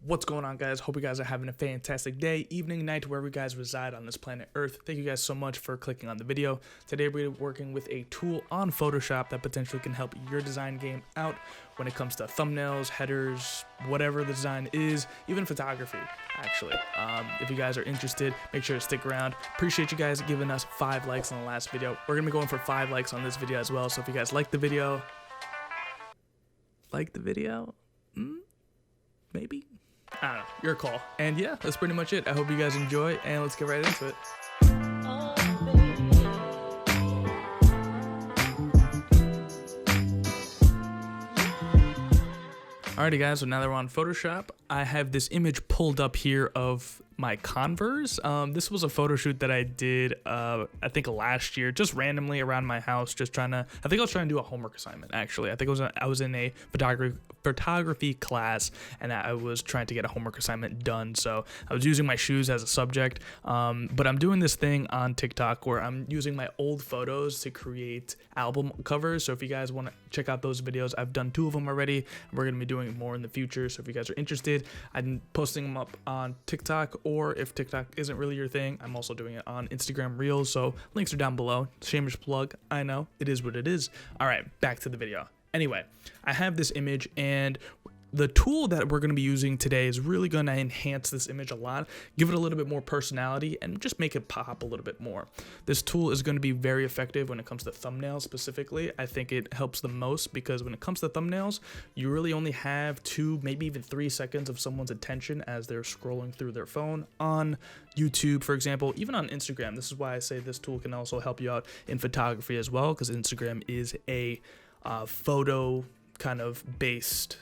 What's going on, guys? Hope you guys are having a fantastic day, evening, night, wherever you guys reside on this planet Earth. Thank you guys so much for clicking on the video. Today we're working with a tool on Photoshop that potentially can help your design game out when it comes to thumbnails, headers, whatever the design is, even photography, actually. If you guys are interested, make sure to stick around. Appreciate you guys giving us 5 likes on the last video. We're gonna be going for 5 likes on this video as well, so if you guys like the video, maybe? I don't know, your call. And yeah, that's pretty much it. I hope you guys enjoy, and let's get right into it. Alrighty guys, so now that we're on Photoshop, I have this image pulled up here of my Converse. This was a photo shoot that I did, I think last year, just randomly around my house, I think I was trying to do a homework assignment, actually. I think I was in a photography class, and I was trying to get a homework assignment done, so I was using my shoes as a subject, but I'm doing this thing on TikTok where I'm using my old photos to create album covers. So if you guys want to check out those videos, I've done 2 of them already, and we're going to be doing more in the future. So if you guys are interested, I'm posting them up on TikTok, or if TikTok isn't really your thing, I'm also doing it on Instagram Reels, so links are down below. Shameless plug, I know, it is what it is. All right, back to the video. Anyway, I have this image, and the tool that we're going to be using today is really going to enhance this image a lot, give it a little bit more personality, and just make it pop a little bit more. This tool is going to be very effective when it comes to thumbnails specifically. I think it helps the most because when it comes to thumbnails, you really only have 2, maybe even 3 seconds of someone's attention as they're scrolling through their phone on YouTube, for example, even on Instagram. This is why I say this tool can also help you out in photography as well, because Instagram is a photo kind of based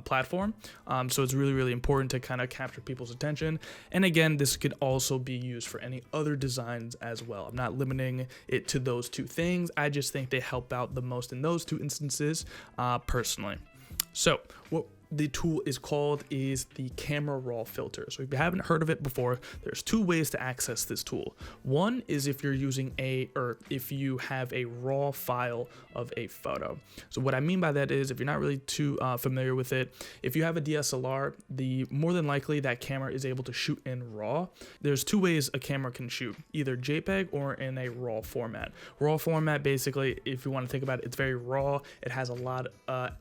platform, so it's really important to kind of capture people's attention. And again, this could also be used for any other designs as well. I'm not limiting it to those 2 things. I just think they help out the most in those 2 instances, personally. So what the tool is called is the camera raw filter. So if you haven't heard of it before, there's 2 ways to access this tool. One is if you're using if you have a raw file of a photo. So what I mean by that is, if you're not really too familiar with it, if you have a DSLR, more than likely that camera is able to shoot in RAW. There's 2 ways a camera can shoot, either JPEG or in a RAW format. RAW format, basically, if you want to think about it, it's very raw. It has a lot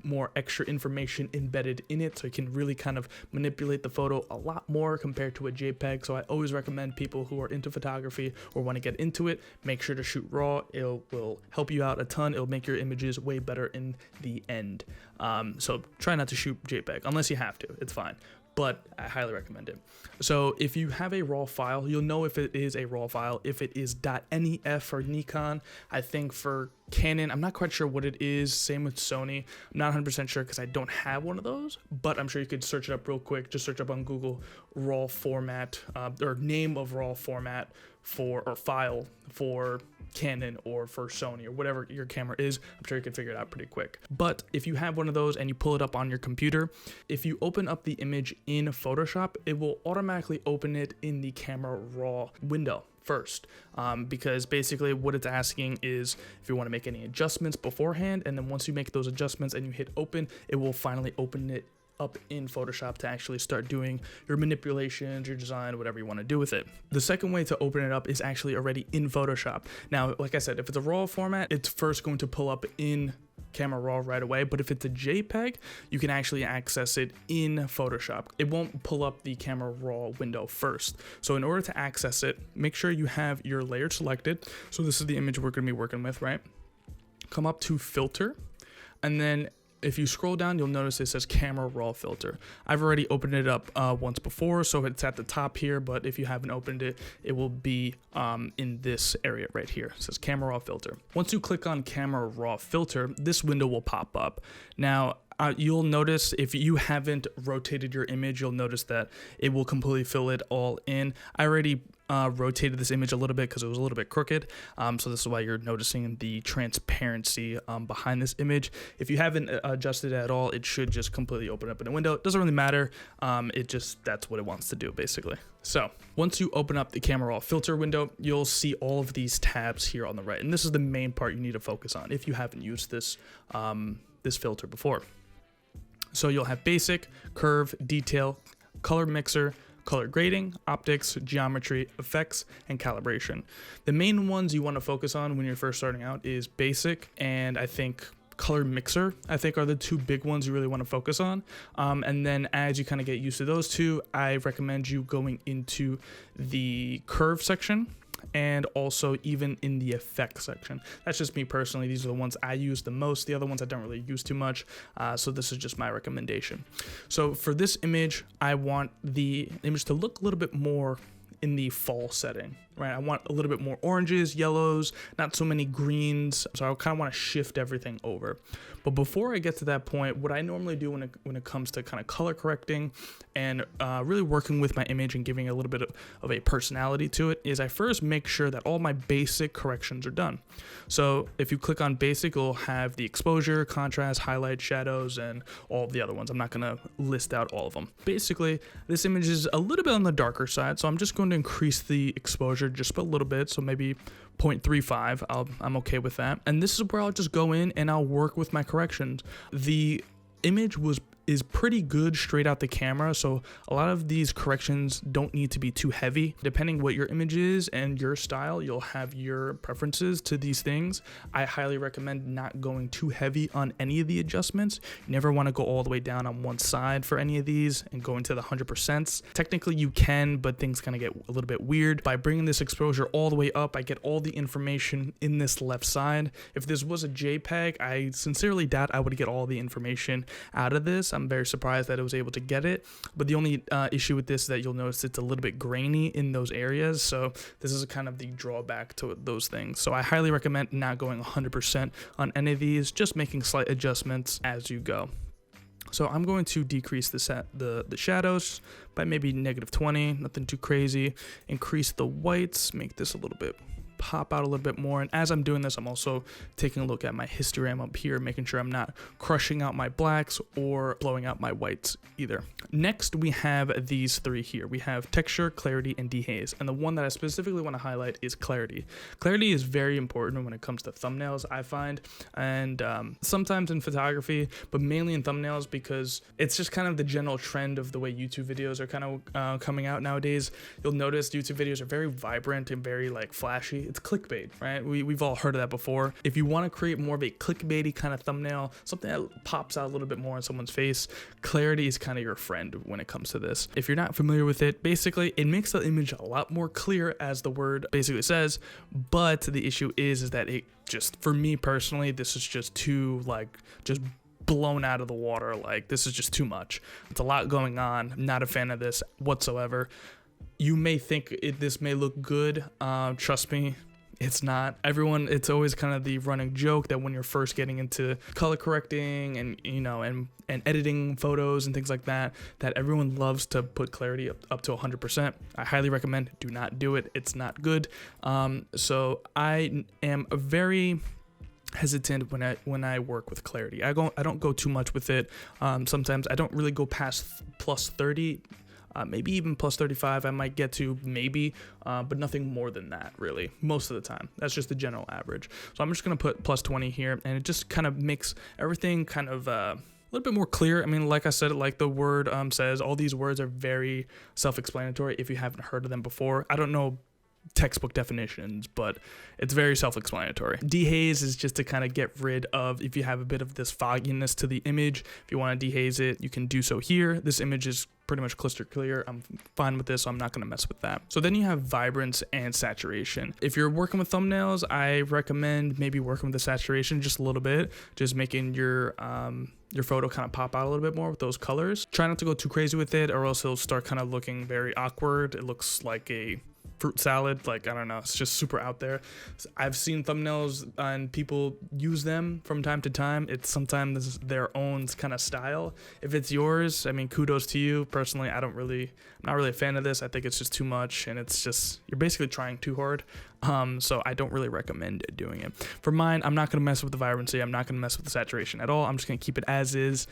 more extra information embedded in it, so you can really kind of manipulate the photo a lot more compared to a JPEG. So I always recommend people who are into photography or want to get into it, make sure to shoot RAW. It will help you out a ton. It'll make your images way better in the end. So try not to shoot JPEG unless you have to. It's fine, but I highly recommend it. So if you have a RAW file, you'll know if it is a RAW file, if it is .NEF for Nikon. I think for Canon, I'm not quite sure what it is. Same with Sony. I'm not 100% sure because I don't have one of those, but I'm sure you could search it up real quick. Just search up on Google RAW format, or name of RAW format or file for Canon or for Sony or whatever your camera is. I'm sure you can figure it out pretty quick. But if you have one of those and you pull it up on your computer, if you open up the image in Photoshop, it will automatically open it in the camera raw window first, because basically what it's asking is if you want to make any adjustments beforehand, and then once you make those adjustments and you hit open, it will finally open it up in Photoshop to actually start doing your manipulations, your design, whatever you want to do with it. The second way to open it up is actually already in Photoshop. Now, like I said, if it's a RAW format, it's first going to pull up in Camera Raw right away, but if it's a JPEG, you can actually access it in Photoshop. It won't pull up the Camera Raw window first. So in order to access it, make sure you have your layer selected. So this is the image we're going to be working with, right? Come up to Filter, and then if you scroll down, you'll notice it says Camera Raw Filter. I've already opened it up once before, so it's at the top here, but if you haven't opened it, it will be in this area right here. It says Camera Raw Filter. Once you click on Camera Raw Filter, this window will pop up. Now, you'll notice if you haven't rotated your image, you'll notice that it will completely fill it all in. I already rotated this image a little bit because it was a little bit crooked, so this is why you're noticing the transparency behind this image. If you haven't adjusted it at all, it should just completely open up in a window. It doesn't really matter. That's what it wants to do, basically. So once you open up the Camera Raw Filter window, you'll see all of these tabs here on the right, and this is the main part you need to focus on if you haven't used this this filter before. So you'll have basic, curve, detail, color mixer, color grading, optics, geometry, effects, and calibration. The main ones you want to focus on when you're first starting out is basic, and I think color mixer, I think, are the two big ones you really want to focus on. And then as you kind of get used to those two, I recommend you going into the curve section, and also even in the effect section. That's just me personally. These are the ones I use the most. The other ones I don't really use too much. So this is just my recommendation. So for this image, I want the image to look a little bit more in the fall setting, right? I want a little bit more oranges, yellows, not so many greens. So I kind of want to shift everything over. But before I get to that point, what I normally do when it comes to kind of color correcting and really working with my image and giving a little bit of a personality to it is I first make sure that all my basic corrections are done. So if you click on basic, it'll have the exposure, contrast, highlight, shadows, and all of the other ones. I'm not going to list out all of them. Basically, this image is a little bit on the darker side, so I'm just going to increase the exposure just a little bit, so maybe 0.35. I'm okay with that. And this is where I'll just go in and I'll work with my corrections. The image is pretty good straight out the camera, so a lot of these corrections don't need to be too heavy. Depending what your image is and your style, you'll have your preferences to these things. I highly recommend not going too heavy on any of the adjustments. You never want to go all the way down on one side for any of these and go into the 100%. Technically you can, but things kind of get a little bit weird. By bringing this exposure all the way up, I get all the information in this left side. If this was a JPEG, I sincerely doubt I would get all the information out of this. I'm very surprised that it was able to get it, but the only issue with this is that you'll notice it's a little bit grainy in those areas, so this is kind of the drawback to those things. So I highly recommend not going 100% on any of these, just making slight adjustments as you go. So I'm going to decrease the shadows by maybe -20, nothing too crazy. Increase the whites, make this a little bit pop out a little bit more. And as I'm doing this, I'm also taking a look at my histogram up here, making sure I'm not crushing out my blacks or blowing out my whites either. Next, we have these three here. We have texture, clarity, and dehaze. And the one that I specifically want to highlight is clarity. Clarity is very important when it comes to thumbnails, I find, and sometimes in photography, but mainly in thumbnails, because it's just kind of the general trend of the way YouTube videos are kind of coming out nowadays. You'll notice YouTube videos are very vibrant and very like flashy. It's clickbait, right? We've all heard of that before. If you want to create more of a clickbaity kind of thumbnail, something that pops out a little bit more on someone's face, clarity is kind of your friend when it comes to this. If you're not familiar with it, basically it makes the image a lot more clear, as the word basically says, but the issue is that it just, for me personally, this is just too just blown out of the water. Like, this is just too much. It's a lot going on. I'm not a fan of this whatsoever. You may think this may look good. Trust me, it's not. It's always kind of the running joke that when you're first getting into color correcting and, and editing photos and things like that everyone loves to put clarity up to 100%. I highly recommend do not do it. It's not good. So I am very hesitant when I work with clarity. I don't go too much with it. Sometimes I don't really go past +30. Maybe even +35 I might get to, maybe, but nothing more than that, really, most of the time. That's just the general average. So I'm just going to put +20 here, and it just kind of makes everything kind of a little bit more clear. I mean, like I said, like the word says, all these words are very self-explanatory if you haven't heard of them before. I don't know textbook definitions, but it's very self-explanatory. Dehaze is just to kind of get rid of, if you have a bit of this fogginess to the image, if you want to dehaze it, you can do so here. This image is pretty much crystal clear. I'm fine with this, so I'm not going to mess with that. So then you have vibrance and saturation. If you're working with thumbnails, I recommend maybe working with the saturation just a little bit, just making your photo kind of pop out a little bit more with those colors. Try not to go too crazy with it, or else it'll start kind of looking very awkward. It looks like a fruit salad, like, I don't know, it's just super out there. I've seen thumbnails and people use them from time to time. It's sometimes their own kind of style. If it's yours, I mean, kudos to you. Personally, I'm not really a fan of this. I think it's just too much, and it's just, you're basically trying too hard. So I don't really recommend doing it. For mine, I'm not going to mess with the vibrancy. I'm not going to mess with the saturation at all. I'm just going to keep it as is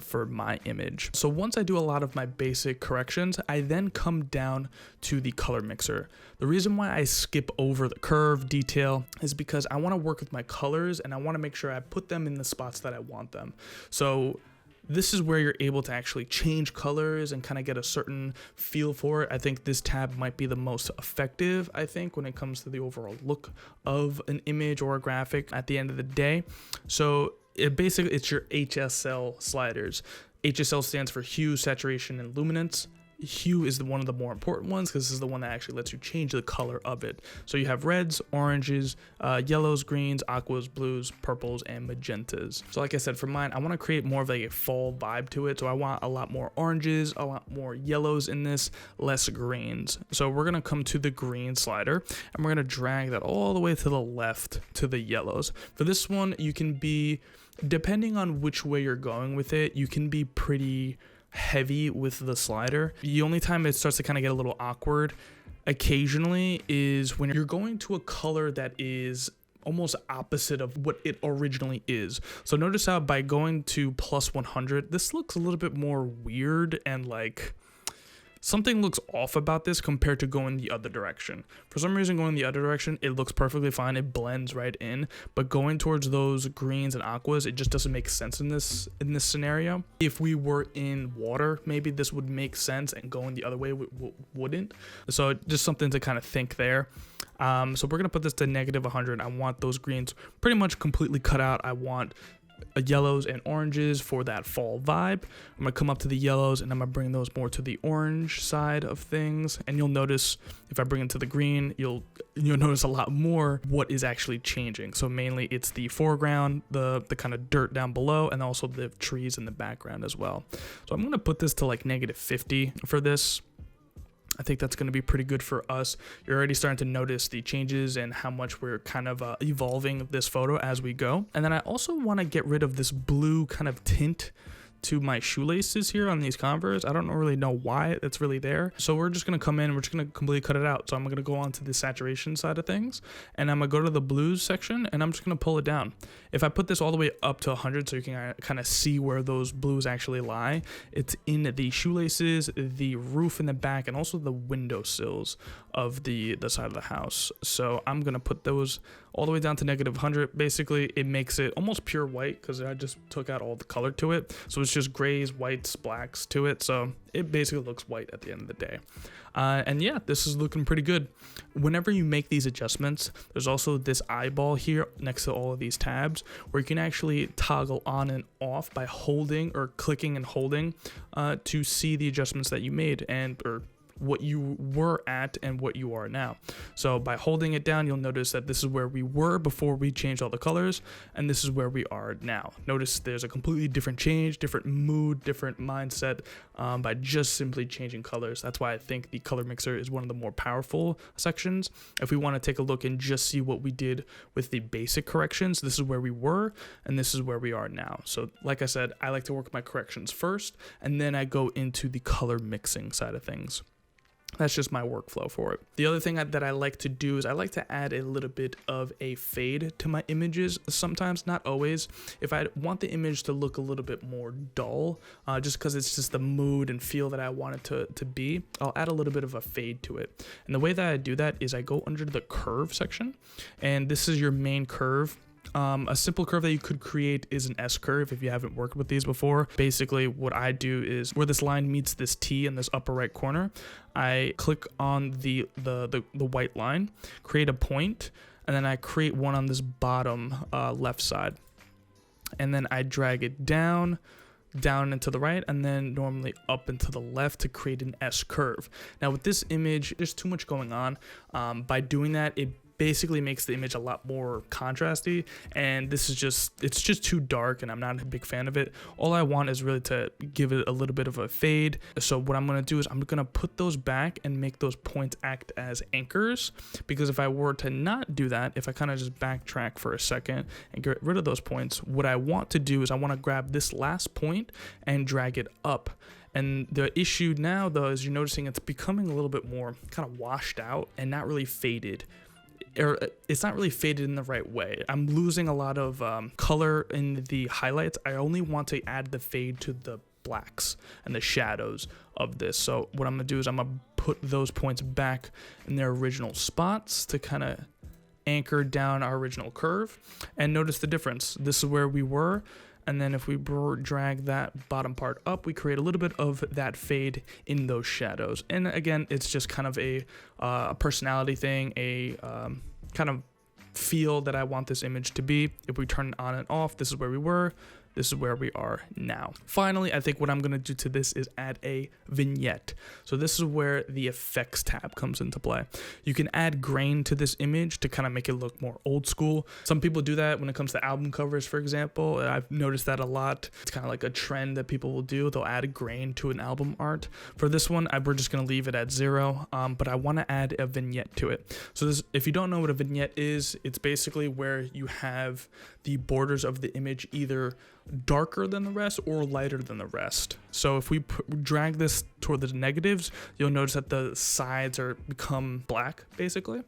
for my image. So once I do a lot of my basic corrections, I then come down to the color mixer. The reason why I skip over the curve detail is because I want to work with my colors, and I want to make sure I put them in the spots that I want them. So this is where you're able to actually change colors and kind of get a certain feel for it. I think this tab might be the most effective, I think, when it comes to the overall look of an image or a graphic at the end of the day. So it's your HSL sliders. HSL stands for hue, saturation, and luminance. Hue is one of the more important ones because this is the one that actually lets you change the color of it. So you have reds, oranges, yellows, greens, aquas, blues, purples, and magentas. So like I said, for mine, I want to create more of like a fall vibe to it. So I want a lot more oranges, a lot more yellows in this, less greens. So we're going to come to the green slider and we're going to drag that all the way to the left to the yellows. For this one, you can be, depending on which way you're going with it, you can be pretty heavy with the slider. The only time it starts to kind of get a little awkward occasionally is when you're going to a color that is almost opposite of what it originally is. So notice how by going to plus 100, this looks a little bit more weird and like something looks off about this compared to going the other direction. For some reason, going the other direction, it looks perfectly fine. It blends right in, but going towards those greens and aquas, it just doesn't make sense in this scenario. If we were in water, maybe this would make sense, and going the other way wouldn't. So just something to kind of think there. So we're gonna put this to -100. I want those greens pretty much completely cut out. I want yellows and oranges for that fall vibe. I'm gonna come up to the yellows and I'm gonna bring those more to the orange side of things. And you'll notice if I bring it to the green, you'll notice a lot more what is actually changing. So mainly it's the foreground, the kind of dirt down below, and also the trees in the background as well. So I'm gonna put this to like -50 for this. I think that's going to be pretty good for us. You're already starting to notice the changes and how much we're kind of evolving this photo as we go. And then I also want to get rid of this blue kind of tint to my shoelaces here on these Converse. I don't really know why it's really there. So we're just going to come in and we're just going to completely cut it out. So I'm going to go on to the saturation side of things and I'm going to go to the blues section and I'm just going to pull it down. If I put this all the way up to 100 so you can kind of see where those blues actually lie, it's in the shoelaces, the roof in the back, and also the window sills of the side of the house. So I'm going to put those all the way down to -100. Basically, it makes it almost pure white because I just took out all the color to it. So it's just grays, whites, blacks to it. So it basically looks white at the end of the day. And yeah, this is looking pretty good. Whenever you make these adjustments, there's also this eyeball here next to all of these tabs where you can actually toggle on and off by holding or clicking and holding to see the adjustments that you made or what you were at and what you are now. So by holding it down, you'll notice that this is where we were before we changed all the colors, and this is where we are now. Notice there's a completely different change, different mood, different mindset by just simply changing colors. That's why I think the color mixer is one of the more powerful sections. If we want to take a look and just see what we did with the basic corrections, this is where we were and this is where we are now. So like I said, I like to work my corrections first and then I go into the color mixing side of things. That's just my workflow for it. The other thing that I like to do is I like to add a little bit of a fade to my images sometimes, not always. If I want the image to look a little bit more dull, just because it's just the mood and feel that I want it to be, I'll add a little bit of a fade to it. And the way that I do that is I go under the curve section, and this is your main curve. A simple curve that you could create is an S curve if you haven't worked with these before. Basically, what I do is where this line meets this T in this upper right corner, I click on the white line, create a point, and then I create one on this bottom left side. And then I drag it down and to the right, and then normally up and to the left to create an S curve. Now with this image, there's too much going on. By doing that, it basically makes the image a lot more contrasty, and it's just too dark and I'm not a big fan of it. All I want is really to give it a little bit of a fade. So what I'm going to do is I'm going to put those back and make those points act as anchors, because if I were to not do that, if I kind of just backtrack for a second and get rid of those points, what I want to do is I want to grab this last point and drag it up. And the issue now though is you're noticing it's becoming a little bit more kind of washed out and not really faded. Or it's not really faded in the right way. I'm losing a lot of color in the highlights. I only want to add the fade to the blacks and the shadows of this. So what I'm gonna do is I'm gonna put those points back in their original spots to kind of anchor down our original curve. And notice the difference. This is where we were, And then if we drag that bottom part up, we create a little bit of that fade in those shadows. And again, it's just kind of a personality thing, a kind of feel that I want this image to be. If we turn it on and off, this is where we were. This is where we are now. Finally, I think what I'm gonna do to this is add a vignette. So this is where the effects tab comes into play. You can add grain to this image to kind of make it look more old school. Some people do that when it comes to album covers, for example. I've noticed that a lot. It's kind of like a trend that people will do. They'll add a grain to an album art. For this one, we're just gonna leave it at 0, but I wanna add a vignette to it. So this, if you don't know what a vignette is, it's basically where you have the borders of the image either darker than the rest or lighter than the rest. So if we drag this toward the negatives, you'll notice that the sides become black basically.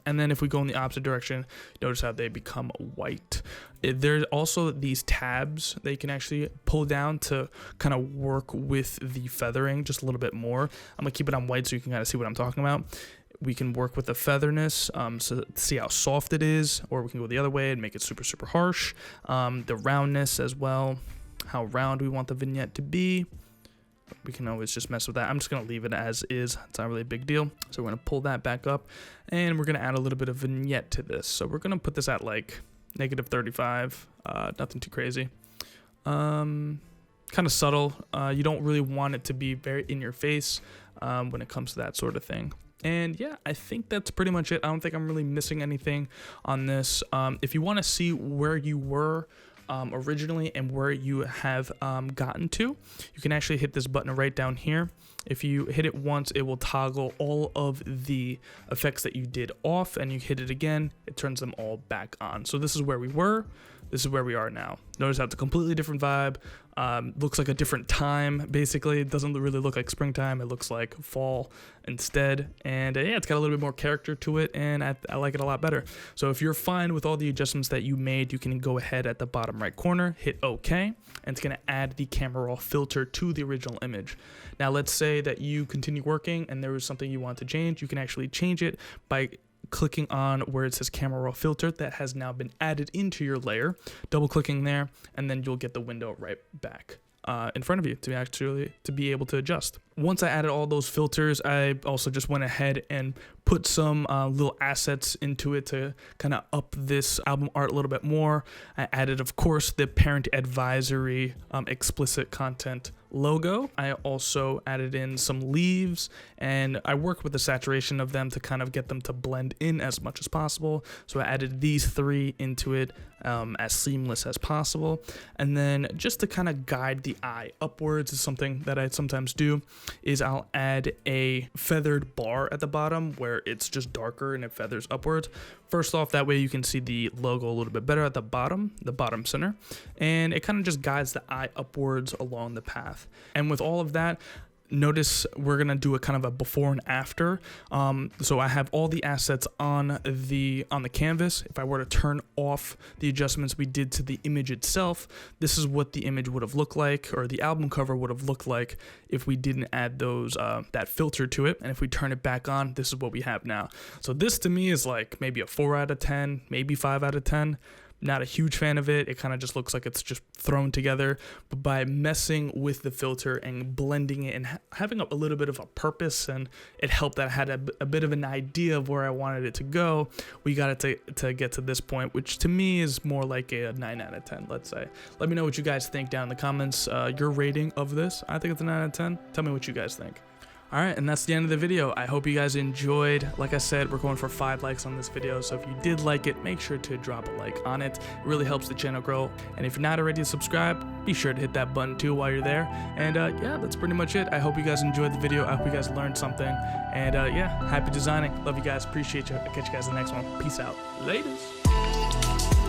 And then if we go in the opposite direction, notice how they become white. There's also these tabs that you can actually pull down to kind of work with the feathering just a little bit more. I'm gonna keep it on white so you can kind of see what I'm talking about. We can work with the featherness, so see how soft it is, or we can go the other way and make it super, super harsh. The roundness as well, how round we want the vignette to be. We can always just mess with that. I'm just gonna leave it as is. It's not really a big deal. So we're gonna pull that back up, and we're gonna add a little bit of vignette to this. So we're gonna put this at like -35, nothing too crazy. Kind of subtle. You don't really want it to be very in your face when it comes to that sort of thing. And yeah, I think that's pretty much it. I don't think I'm really missing anything on this. If you want to see where you were originally and where you have gotten to, you can actually hit this button right down here. If you hit it once, it will toggle all of the effects that you did off, and you hit it again, it turns them all back on. So this is where we were. This is where we are now. Notice how it's a completely different vibe. Looks like a different time, basically. It doesn't really look like springtime. It looks like fall instead. And yeah, it's got a little bit more character to it, and I like it a lot better. So if you're fine with all the adjustments that you made, you can go ahead at the bottom right corner, hit OK, and it's gonna add the camera raw filter to the original image. Now let's say that you continue working and there was something you want to change. You can actually change it by clicking on where it says camera raw filter that has now been added into your layer, double clicking there, and then you'll get the window right back in front of you to be able to adjust. Once I added all those filters, I also just went ahead and put some little assets into it to kind of up this album art a little bit more. I added, of course, the parent advisory explicit content logo. I also added in some leaves, and I worked with the saturation of them to kind of get them to blend in as much as possible. So I added these 3 into it as seamless as possible. And then just to kind of guide the eye upwards is something that I sometimes do, is I'll add a feathered bar at the bottom where it's just darker and it feathers upwards. First off, that way you can see the logo a little bit better at the bottom center, and it kind of just guides the eye upwards along the path. And with all of that, notice we're gonna do a kind of a before and after. So I have all the assets on the canvas. If I were to turn off the adjustments we did to the image itself, this is what the image would have looked like, or the album cover would have looked like if we didn't add those that filter to it. And if we turn it back on, this is what we have now. So this to me is like maybe a 4 out of 10, maybe 5 out of 10. Not a huge fan of it. It kind of just looks like it's just thrown together. But by messing with the filter and blending it and having a little bit of a purpose, and it helped that I had a bit of an idea of where I wanted it to go, we got it to get to this point, which to me is more like a 9 out of 10, let's say. Let me know what you guys think down in the comments. Your rating of this. I think it's a 9 out of 10. Tell me what you guys think. Alright, and that's the end of the video. I hope you guys enjoyed. Like I said, we're going for 5 likes on this video, so if you did like it, make sure to drop a like on it. It really helps the channel grow. And if you're not already subscribed, be sure to hit that button too while you're there. And yeah, that's pretty much it. I hope you guys enjoyed the video. I hope you guys learned something. And yeah, happy designing. Love you guys. Appreciate you. I'll catch you guys in the next one. Peace out. Laters.